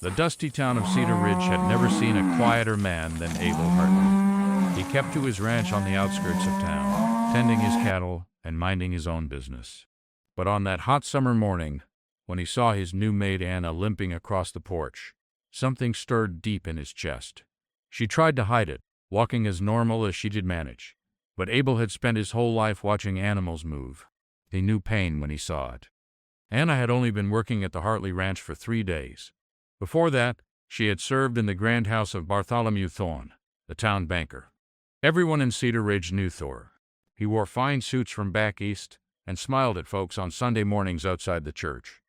The dusty town of Cedar Ridge had never seen a quieter man than Abel Hartley. He kept to his ranch on the outskirts of town, tending his cattle and minding his own business. But on that hot summer morning, when he saw his new maid Anna limping across the porch, something stirred deep in his chest. She tried to hide it, walking as normal as she did manage. But Abel had spent his whole life watching animals move. He knew pain when he saw it. Anna had only been working at the Hartley Ranch for 3 days. Before that, she had served in the grand house of Bartholomew Thorne, the town banker. Everyone in Cedar Ridge knew Thor. He wore fine suits from back east and smiled at folks on Sunday mornings outside the church.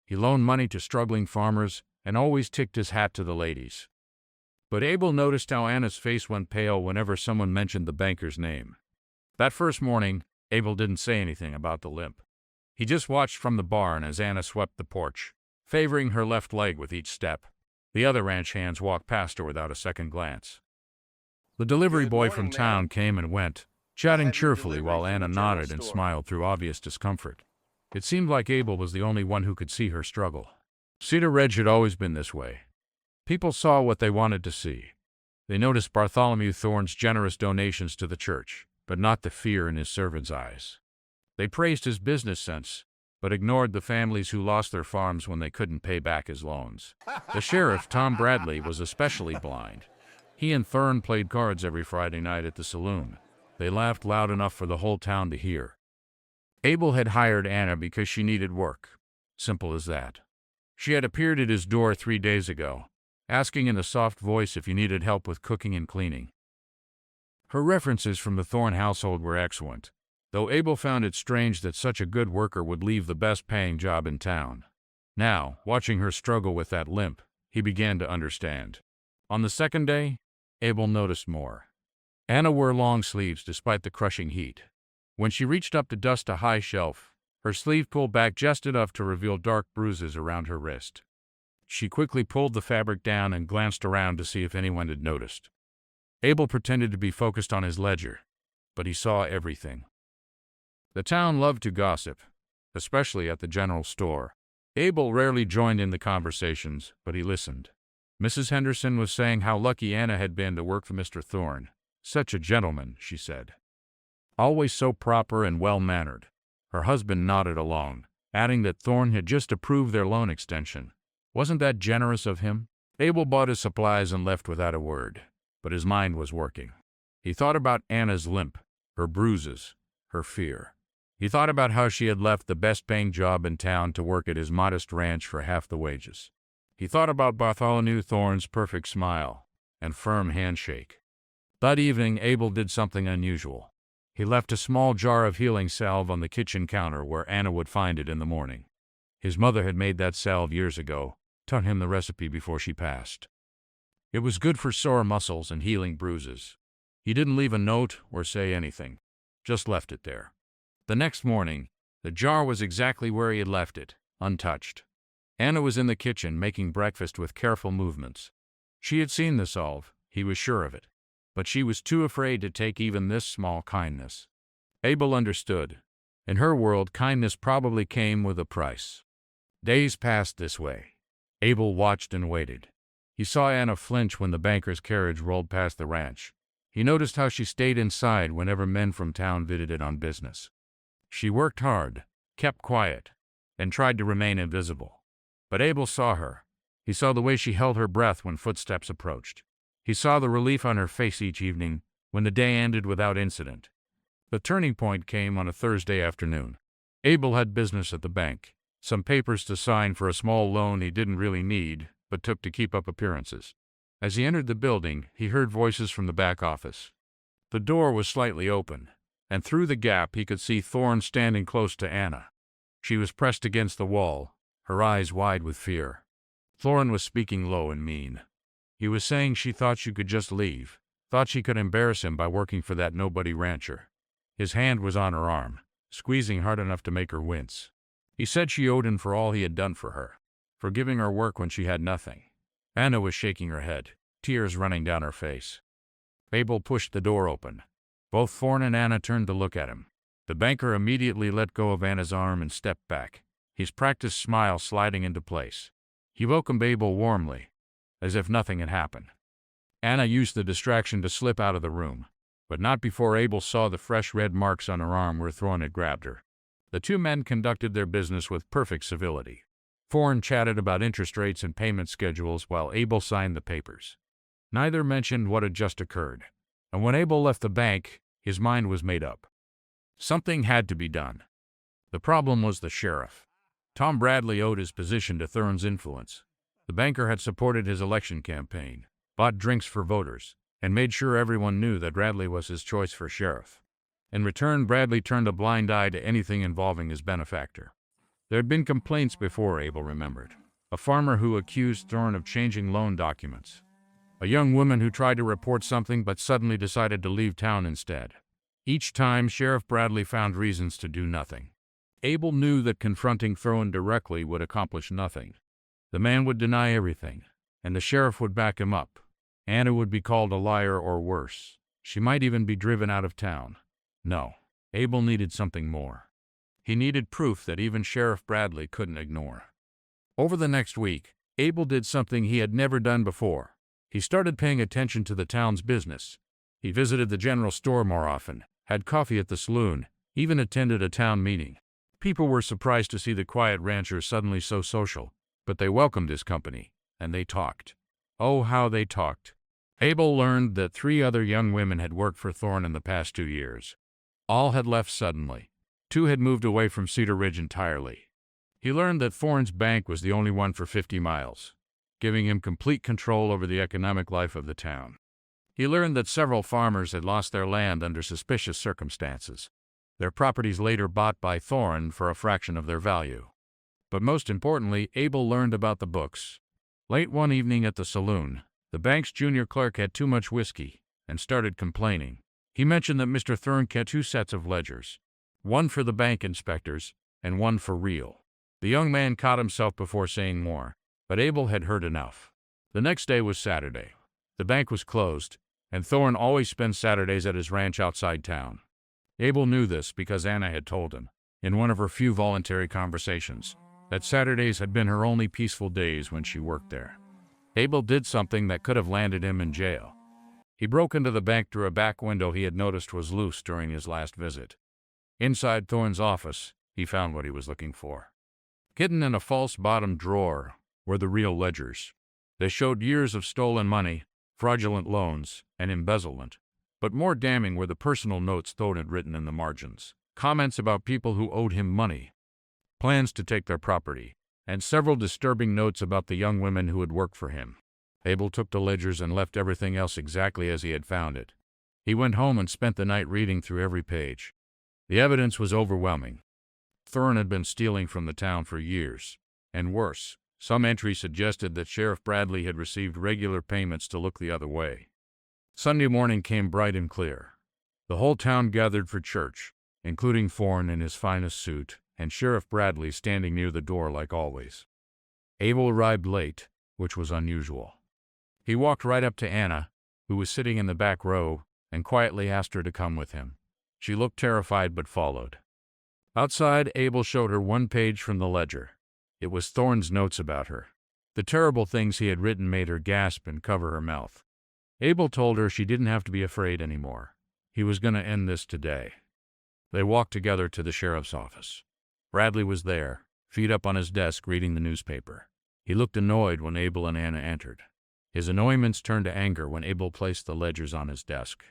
He loaned money to struggling farmers and always tipped his hat to the ladies. But Abel noticed how Anna's face went pale whenever someone mentioned the banker's name. That first morning, Abel didn't say anything about the limp. He just watched from the barn as Anna swept the porch, favoring her left leg with each step. The other ranch hands walked past her without a second glance. The delivery boy from town came and went, chatting cheerfully while Anna nodded and smiled through obvious discomfort. It seemed like Abel was the only one who could see her struggle. Cedar Ridge had always been this way. People saw what they wanted to see. They noticed Bartholomew Thorne's generous donations to the church, but not the fear in his servants' eyes. They praised his business sense, but ignored the families who lost their farms when they couldn't pay back his loans. The sheriff, Tom Bradley, was especially blind. He and Thorne played cards every Friday night at the saloon. They laughed loud enough for the whole town to hear. Abel had hired Anna because she needed work. Simple as that. She had appeared at his door 3 days ago, asking in a soft voice if he needed help with cooking and cleaning. Her references from the Thorne household were excellent, though Abel found it strange that such a good worker would leave the best-paying job in town. Now, watching her struggle with that limp, he began to understand. On the second day, Abel noticed more. Anna wore long sleeves despite the crushing heat. When she reached up to dust a high shelf, her sleeve pulled back just enough to reveal dark bruises around her wrist. She quickly pulled the fabric down and glanced around to see if anyone had noticed. Abel pretended to be focused on his ledger, but he saw everything. The town loved to gossip, especially at the general store. Abel rarely joined in the conversations, but he listened. Mrs. Henderson was saying how lucky Anna had been to work for Mr. Thorne. Such a gentleman, she said. Always so proper and well-mannered. Her husband nodded along, adding that Thorne had just approved their loan extension. Wasn't that generous of him? Abel bought his supplies and left without a word, but his mind was working. He thought about Anna's limp, her bruises, her fear. He thought about how she had left the best-paying job in town to work at his modest ranch for half the wages. He thought about Bartholomew Thorne's perfect smile and firm handshake. That evening, Abel did something unusual. He left a small jar of healing salve on the kitchen counter where Anna would find it in the morning. His mother had made that salve years ago, taught him the recipe before she passed. It was good for sore muscles and healing bruises. He didn't leave a note or say anything, just left it there. The next morning, the jar was exactly where he had left it, untouched. Anna was in the kitchen making breakfast with careful movements. She had seen the salve, he was sure of it, but she was too afraid to take even this small kindness. Abel understood. In her world, kindness probably came with a price. Days passed this way. Abel watched and waited. He saw Anna flinch when the banker's carriage rolled past the ranch. He noticed how she stayed inside whenever men from town visited on business. She worked hard, kept quiet, and tried to remain invisible. But Abel saw her. He saw the way she held her breath when footsteps approached. He saw the relief on her face each evening when the day ended without incident. The turning point came on a Thursday afternoon. Abel had business at the bank, some papers to sign for a small loan he didn't really need, but took to keep up appearances. As he entered the building, he heard voices from the back office. The door was slightly open, and through the gap he could see Thorne standing close to Anna. She was pressed against the wall, her eyes wide with fear. Thorne was speaking low and mean. He was saying she thought she could just leave, thought she could embarrass him by working for that nobody rancher. His hand was on her arm, squeezing hard enough to make her wince. He said she owed him for all he had done for her, for giving her work when she had nothing. Anna was shaking her head, tears running down her face. Abel pushed the door open. Both Thorne and Anna turned to look at him. The banker immediately let go of Anna's arm and stepped back, his practiced smile sliding into place. He He welcomed Abel warmly, as if nothing had happened. Anna used the distraction to slip out of the room, but not before Abel saw the fresh red marks on her arm where Thorne had grabbed her. The two men conducted their business with perfect civility. Thorne chatted about interest rates and payment schedules while Abel signed the papers. Neither mentioned what had just occurred, and when Abel left the bank, his mind was made up. Something had to be done. The problem was the sheriff. Tom Bradley owed his position to Thorne's influence. The banker had supported his election campaign, bought drinks for voters, and made sure everyone knew that Bradley was his choice for sheriff. In return, Bradley turned a blind eye to anything involving his benefactor. There had been complaints before, Abel remembered. A farmer who accused Thorne of changing loan documents. A young woman who tried to report something but suddenly decided to leave town instead. Each time, Sheriff Bradley found reasons to do nothing. Abel knew that confronting Thorne directly would accomplish nothing. The man would deny everything, and the sheriff would back him up. Anna would be called a liar or worse. She might even be driven out of town. No, Abel needed something more. He needed proof that even Sheriff Bradley couldn't ignore. Over the next week, Abel did something he had never done before. He started paying attention to the town's business. He visited the general store more often, had coffee at the saloon, even attended a town meeting. People were surprised to see the quiet rancher suddenly so social, but they welcomed his company, and they talked. Oh, how they talked. Abel learned that 3 other young women had worked for Thorne in the past 2 years. All had left suddenly. 2 had moved away from Cedar Ridge entirely. He learned that Thorne's bank was the only one for 50 miles, giving him complete control over the economic life of the town. He learned that several farmers had lost their land under suspicious circumstances, their properties later bought by Thorne for a fraction of their value. But most importantly, Abel learned about the books. Late one evening at the saloon, the bank's junior clerk had too much whiskey and started complaining. He mentioned that Mr. Thorne kept 2 sets of ledgers, one for the bank inspectors and one for real. The young man caught himself before saying more, but Abel had heard enough. The next day was Saturday. The bank was closed, and Thorne always spent Saturdays at his ranch outside town. Abel knew this because Anna had told him, in one of her few voluntary conversations, that Saturdays had been her only peaceful days when she worked there. Abel did something that could have landed him in jail. He broke into the bank through a back window he had noticed was loose during his last visit. Inside Thorne's office, he found what he was looking for. Hidden in a false bottom drawer were the real ledgers. They showed years of stolen money, fraudulent loans, and embezzlement. But more damning were the personal notes Thorne had written in the margins. Comments about people who owed him money, plans to take their property, and several disturbing notes about the young women who had worked for him. Abel took the ledgers and left everything else exactly as he had found it. He went home and spent the night reading through every page. The evidence was overwhelming. Thorne had been stealing from the town for years, and worse, some entries suggested that Sheriff Bradley had received regular payments to look the other way. Sunday morning came bright and clear. The whole town gathered for church, including Thorne in his finest suit, and Sheriff Bradley standing near the door like always. Abel arrived late, which was unusual. He walked right up to Anna, who was sitting in the back row, and quietly asked her to come with him. She looked terrified but followed. Outside, Abel showed her one page from the ledger. It was Thorne's notes about her. The terrible things he had written made her gasp and cover her mouth. Abel told her she didn't have to be afraid anymore. He was going to end this today. They walked together to the sheriff's office. Bradley was there, feet up on his desk reading the newspaper. He looked annoyed when Abel and Anna entered. His annoyance turned to anger when Abel placed the ledgers on his desk.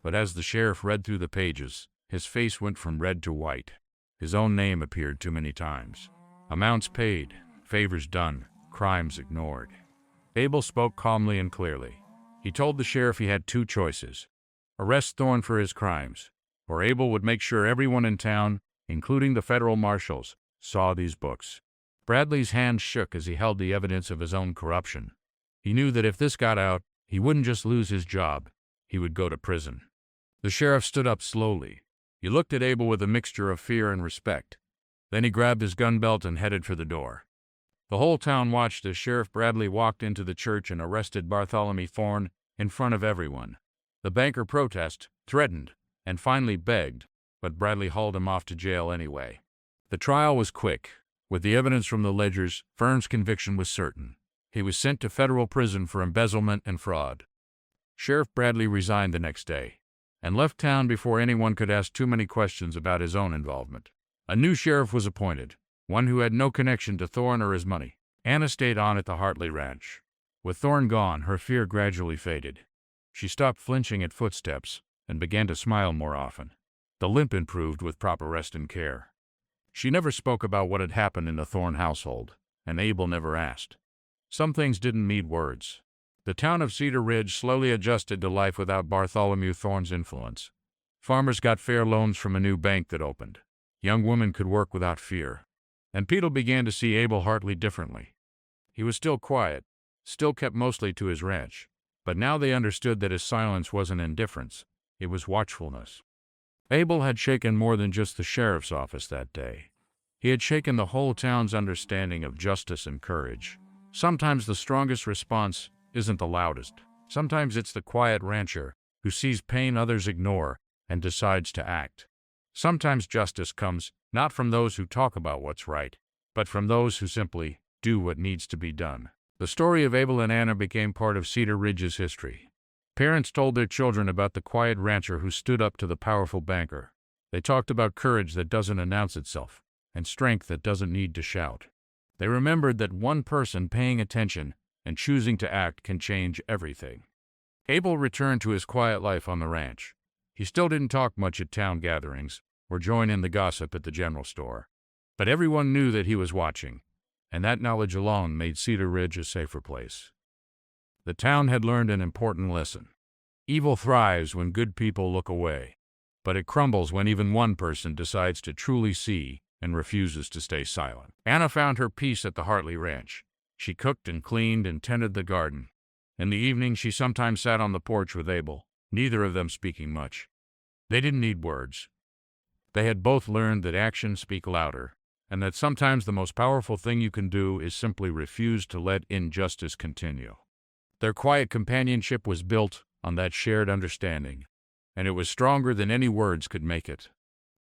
But as the sheriff read through the pages, his face went from red to white. His own name appeared too many times. Amounts paid, favors done, crimes ignored. Abel spoke calmly and clearly. He told the sheriff he had 2 choices: arrest Thorne for his crimes, or Abel would make sure everyone in town, including the federal marshals, saw these books. Bradley's hand shook as he held the evidence of his own corruption. He knew that if this got out, he wouldn't just lose his job, he would go to prison. The sheriff stood up slowly. He looked at Abel with a mixture of fear and respect. Then he grabbed his gun belt and headed for the door. The whole town watched as Sheriff Bradley walked into the church and arrested Bartholomew Thorne in front of everyone. The banker protested, threatened, and finally begged, but Bradley hauled him off to jail anyway. The trial was quick. With the evidence from the ledgers, Thorne's conviction was certain. He was sent to federal prison for embezzlement and fraud. Sheriff Bradley resigned the next day and left town before anyone could ask too many questions about his own involvement. A new sheriff was appointed, one who had no connection to Thorne or his money. Anna stayed on at the Hartley ranch. With Thorne gone, her fear gradually faded. She stopped flinching at footsteps and began to smile more often. The limp improved with proper rest and care. She never spoke about what had happened in the Thorne household, and Abel never asked. Some things didn't need words. The town of Cedar Ridge slowly adjusted to life without Bartholomew Thorne's influence. Farmers got fair loans from a new bank that opened. Young women could work without fear. And people began to see Abel Hartley differently. He was still quiet, still kept mostly to his ranch, but now they understood that his silence wasn't indifference, it was watchfulness. Abel had shaken more than just the sheriff's office that day. He had shaken the whole town's understanding of justice and courage. Sometimes the strongest response isn't the loudest. Sometimes it's the quiet rancher who sees pain others ignore and decides to act. Sometimes justice comes not from those who talk about what's right, but from those who simply do what needs to be done. The story of Abel and Anna became part of Cedar Ridge's history. Parents told their children about the quiet rancher who stood up to the powerful banker. They talked about courage that doesn't announce itself, and strength that doesn't need to shout. They remembered that one person paying attention and choosing to act can change everything. Abel returned to his quiet life on the ranch. He still didn't talk much at town gatherings or join in the gossip at the general store. But everyone knew that he was watching, and that knowledge alone made Cedar Ridge a safer place. The town had learned an important lesson. Evil thrives when good people look away, but it crumbles when even one person decides to truly see and refuses to stay silent. Anna found her peace at the Hartley ranch. She cooked and cleaned and tended the garden. In the evening, she sometimes sat on the porch with Abel, neither of them speaking much. They didn't need words. They had both learned that actions speak louder, and that sometimes the most powerful thing you can do is simply refuse to let injustice continue. Their quiet companionship was built on that shared understanding, and it was stronger than any words could make it.